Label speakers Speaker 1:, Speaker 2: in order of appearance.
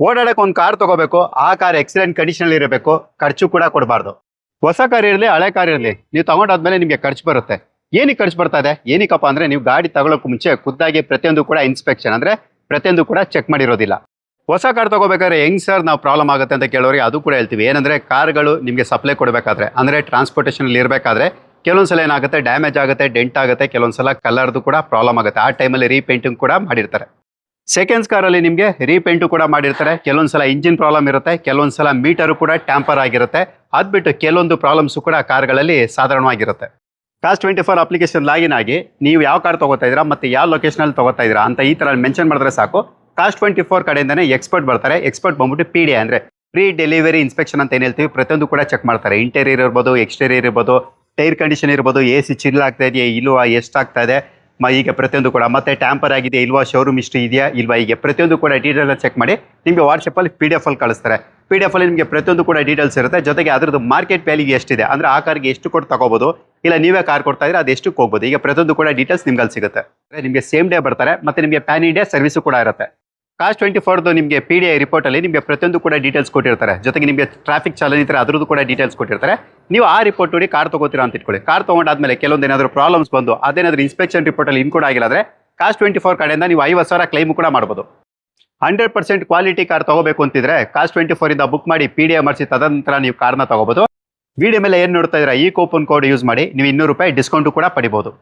Speaker 1: ಓಡಾಡಕ್ಕೆ ಒಂದು ಕಾರ್ ತಗೋಬೇಕು, ಆ ಕಾರ್ ಎಕ್ಸಲೆಂಟ್ ಕಂಡೀಷನ್ ಇರಬೇಕು, ಖರ್ಚು ಕೂಡ ಕೊಡಬಾರ್ದು. ಹೊಸ ಕಾರ್ ಇರಲಿ ಹಳೆ ಕಾರ್ ಇರಲಿ, ನೀವು ತಗೊಂಡಾದ್ಮೇಲೆ ನಿಮಗೆ ಖರ್ಚು ಬರುತ್ತೆ. ಏನಕ್ಕೆ ಖರ್ಚು ಬರ್ತಾ ಇದೆ, ಏನಕ್ಕಪ್ಪ ಅಂದ್ರೆ ನೀವು ಗಾಡಿ ತಗೊಳ್ಳೋಕೆ ಮುಂಚೆ ಖುದ್ದಾಗಿ ಪ್ರತಿಯೊಂದು ಕೂಡ ಇನ್ಸ್ಪೆಕ್ಷನ್ ಅಂದ್ರೆ ಪ್ರತಿಯೊಂದು ಕೂಡ ಚೆಕ್ ಮಾಡಿರೋದಿಲ್ಲ. ಹೊಸ ಕಾರ್ ತಗೋಬೇಕಾದ್ರೆ ಹೆಂಗ್ ಸರ್ ನಾವು ಪ್ರಾಬ್ಲಮ್ ಆಗುತ್ತೆ ಅಂತ ಕೇಳೋರಿಗೆ ಅದು ಕೂಡ ಹೇಳ್ತೀವಿ. ಏನಂದ್ರೆ ಕಾರ್ಗಳು ನಿಮಗೆ ಸಪ್ಲೈ ಕೊಡಬೇಕಾದ್ರೆ ಅಂದ್ರೆ ಟ್ರಾನ್ಸ್ಪೋರ್ಟೇಷನ್ ಇರಬೇಕಾದ್ರೆ ಕೆಲವೊಂದ್ಸಲ ಏನಾಗುತ್ತೆ, ಡ್ಯಾಮೇಜ್ ಆಗುತ್ತೆ, ಡೆಂಟ್ ಆಗುತ್ತೆ, ಕೆಲವೊಂದ್ಸಲ ಕಲರ್ದು ಕೂಡ ಪ್ರಾಬ್ಲಮ್ ಆಗುತ್ತೆ. ಆ ಟೈಮಲ್ಲಿ ರೀಪೇಂಟಿಂಗ್ ಕೂಡ ಮಾಡಿರ್ತಾರೆ. ಸೆಕೆಂಡ್ಸ್ ಕಾರಲ್ಲಿ ನಿಮಗೆ ರೀಪೇಂಟು ಕೂಡ ಮಾಡಿರ್ತಾರೆ. ಕೆಲವೊಂದ್ಸಲ ಇಂಜಿನ್ ಪ್ರಾಬ್ಲಮ್ ಇರುತ್ತೆ, ಕೆಲವೊಂದ್ಸಲ ಮೀಟರು ಕೂಡ ಟ್ಯಾಂಪರ್ ಆಗಿರುತ್ತೆ. ಅದ್ಬಿಟ್ಟು ಕೆಲವೊಂದು ಪ್ರಾಬ್ಲಮ್ಸ್ ಕೂಡ ಕಾರ್ಗಳಲ್ಲಿ ಸಾಧಾರಣವಾಗಿರುತ್ತೆ. ಕಾಸ್ಟ್24 ಅಪ್ಲಿಕೇಶನ್ ಲಾಗಿನ್ ಆಗಿ ನೀವು ಯಾವ ಕಾರ್ ತಗೋತಾ ಇದ್ದೀರಾ ಮತ್ತೆ ಯಾವ ಲೊಕೇಶನಲ್ಲಿ ತಗೋತಾ ಇದ್ದೀರಾ ಅಂತ ಈ ತರ ಮೆನ್ಷನ್ ಮಾಡಿದ್ರೆ ಸಾಕು. ಕಾಸ್ಟ್24 ಕಡೆಯಿಂದನೇ ಎಕ್ಸ್ಪರ್ಟ್ ಬರ್ತಾರೆ. ಎಕ್ಸ್ಪರ್ಟ್ ಬಂದ್ಬಿಟ್ಟು PDI ಅಂದ್ರೆ ಪ್ರೀ ಡೆಲಿವರಿ ಇನ್ಸ್ಪೆಕ್ಷನ್ ಅಂತ ಏನು ಹೇಳ್ತೀವಿ, ಪ್ರತಿಯೊಂದು ಕೂಡ ಚೆಕ್ ಮಾಡ್ತಾರೆ. ಇಂಟೀರಿಯರ್ ಇರ್ಬೋದು, ಎಕ್ಸ್ಟೀರಿಯರ್ ಇರ್ಬೋದು, ಟೈರ್ ಕಂಡೀಷನ್ ಇರ್ಬೋದು, AC ಚಿಲ್ ಆಗ್ತಾ ಇದೆಯಾ ಇಲ್ವಾ, ಎಷ್ಟಾಗ್ತಾ ಇದೆ, ಈಗ ಪ್ರತಿಯೊಂದು ಕೂಡ ಮತ್ತೆ ಟ್ಯಾಂಪರ್ ಆಗಿದೆ ಇಲ್ವಾ, ಶೋರೂಮ್ ಹಿಸ್ಟ್ರಿ ಇದೆಯಾ ಇಲ್ವಾ, ಹೀಗೆ ಪ್ರತಿಯೊಂದು ಕೂಡ ಡೀಟೇಲ್ ಚೆಕ್ ಮಾಡಿ ನಿಮಗೆ ವಾಟ್ಸಪ್ಪಲ್ಲಿ PDF ಅಲ್ಲಿ ಕಳಿಸ್ತಾರೆ. PDF ಅಲ್ಲಿ ನಿಮಗೆ ಪ್ರತಿಯೊಂದು ಕೂಡ ಡೀಟೇಲ್ಸ್ ಇರುತ್ತೆ. ಜೊತೆಗೆ ಅದ್ರದ್ದು ಮಾರ್ಕೆಟ್ ವ್ಯಾಲ್ಯೂ ಎಷ್ಟಿದೆ ಅಂದ್ರೆ ಆ ಕಾರ್ಗೆ ಎಷ್ಟು ಕೊಟ್ಟು ತಗೋಬಹುದು, ಇಲ್ಲ ನೀವೇ ಕಾರ್ ಕೊಡ್ತಾ ಇದ್ರೆ ಅದು ಎಷ್ಟಕ್ಕೆ ಹೋಗ್ಬೋದು, ಈಗ ಪ್ರತಿಯೊಂದು ಕೂಡ ಡೀಟೇಲ್ಸ್ ನಿಮ್ಗೆ ಅಲ್ಲಿ ಸಿಗುತ್ತೆ. ನಿಮಗೆ ಸೇಮ್ ಡೇ ಬರ್ತಾರೆ ಮತ್ತೆ ನಿಮಗೆ ಪ್ಯಾನ್ ಇಂಡಿಯಾ ಸರ್ವಿಸು ಕೂಡ ಇರುತ್ತೆ. ಕಾಸ್ಟ್24 ನಿಮಗೆ PDI ರಿಪೋರ್ಟ್ ಅಲ್ಲಿ ನಿಮಗೆ ಪ್ರತಿಯೊಂದು ಕೂಡ ಡೀಟೇಲ್ಸ್ ಕೊಟ್ಟಿರ್ತಾರೆ. ಜೊತೆಗೆ ನಿಮಗೆ ಟ್ರಾಫಿಕ್ ಚಾಲನೆ ಇದ್ರೆ ಅದ್ರದ್ದು ಕೂಡ ಡೀಟೇಲ್ಸ್ ಕೊಟ್ಟಿರ್ತಾರೆ. ನೀವು ಆ ರಿಪೋರ್ಟ್ ನೋಡಿ ಕಾರ್ ತಗೋತೀರಾ ಅಂತ ಇಟ್ಕೊಳ್ಳಿ. ಕಾರ್ ತಗೊಂಡಾದ್ಮೇಲೆ ಕೆಲವೊಂದು ಏನಾದರೂ ಪ್ರಾಬ್ಲಮ್ಸ್ ಬಂದು ಅದೇನಾದ್ರೂ ಇನ್ಸ್ಪೆಕ್ಷನ್ ರಿಪೋರ್ಟ್ ಅಲ್ಲಿ ಇನ್ಕ್ಲೂಡ್ ಆಗಿಲ್ಲ ಅಂದ್ರೆ ಕಾಸ್ಟ್24 ಕಡೆಯಿಂದ ನೀವು 50,000 ಕ್ಲೈಮ್ ಕೂಡ ಮಾಡಬಹುದು. 100% ಕ್ವಾಲಿಟಿ ಕಾರ್ ತಗೋಬೇಕು ಅಂತಿದ್ರೆ ಕಾಸ್ಟ್24 ಇಂದ ಬುಕ್ ಮಾಡಿ PDI ಮಾಡಿಸಿ ತದನಂತರ ನೀವು ಕಾರ್ನ ತಗೋಬಹುದು. ವಿಡಿಯೋ ಮೇಲೆ ಏನು ನೋಡ್ತಾ ಇದ್ದೀರಾ ಈ ಕೂಪನ್ ಕೋಡ್ ಯೂಸ್ ಮಾಡಿ ನೀವು ₹200 ಡಿಸ್ಕೌಂಟ್ ಕೂಡ ಪಡಿಬಹುದು.